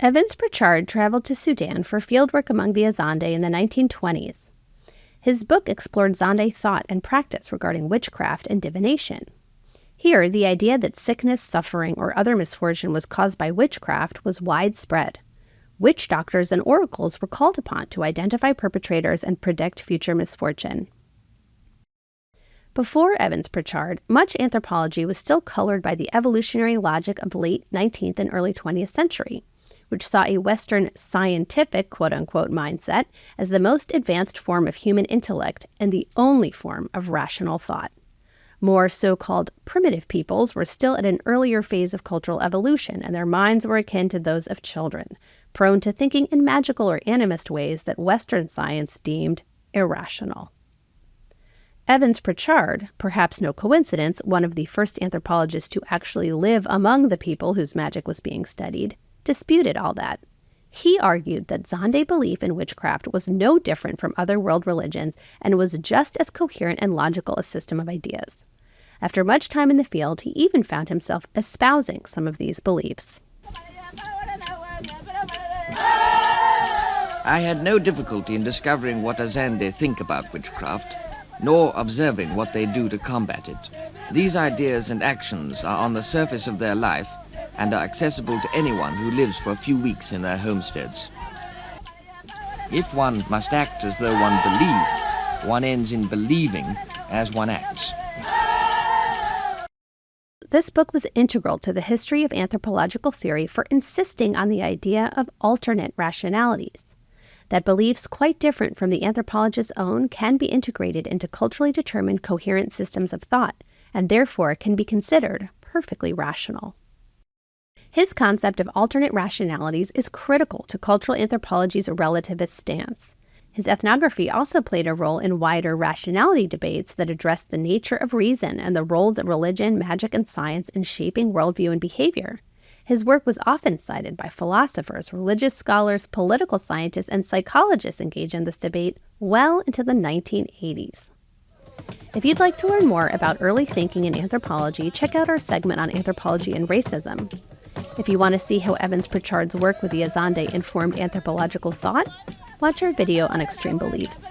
Evans-Pritchard traveled to Sudan for fieldwork among the Azande in the 1920s. His book explored Zande thought and practice regarding witchcraft and divination. Here, the idea that sickness, suffering, or other misfortune was caused by witchcraft was widespread. Witch doctors and oracles were called upon to identify perpetrators and predict future misfortune. Before Evans-Pritchard, much anthropology was still colored by the evolutionary logic of the late 19th and early 20th century, which saw a Western scientific quote-unquote mindset as the most advanced form of human intellect and the only form of rational thought. More so-called primitive peoples were still at an earlier phase of cultural evolution, and their minds were akin to those of children, prone to thinking in magical or animist ways that Western science deemed irrational. Evans-Pritchard, perhaps no coincidence, one of the first anthropologists to actually live among the people whose magic was being studied, disputed all that. He argued that Zande belief in witchcraft was no different from other world religions and was just as coherent and logical a system of ideas. After much time in the field, he even found himself espousing some of these beliefs. I had no difficulty in discovering what Azande think about witchcraft, nor observing what they do to combat it. These ideas and actions are on the surface of their life and are accessible to anyone who lives for a few weeks in their homesteads. If one must act as though one believed, one ends in believing as one acts. This book was integral to the history of anthropological theory for insisting on the idea of alternate rationalities, that beliefs quite different from the anthropologist's own can be integrated into culturally determined coherent systems of thought, and therefore can be considered perfectly rational. His concept of alternate rationalities is critical to cultural anthropology's relativist stance. His ethnography also played a role in wider rationality debates that addressed the nature of reason and the roles of religion, magic, and science in shaping worldview and behavior. His work was often cited by philosophers, religious scholars, political scientists, and psychologists engaged in this debate well into the 1980s. If you'd like to learn more about early thinking in anthropology, check out our segment on anthropology and racism. If you want to see how Evans-Pritchard's work with the Azande informed anthropological thought, watch our video on extreme beliefs.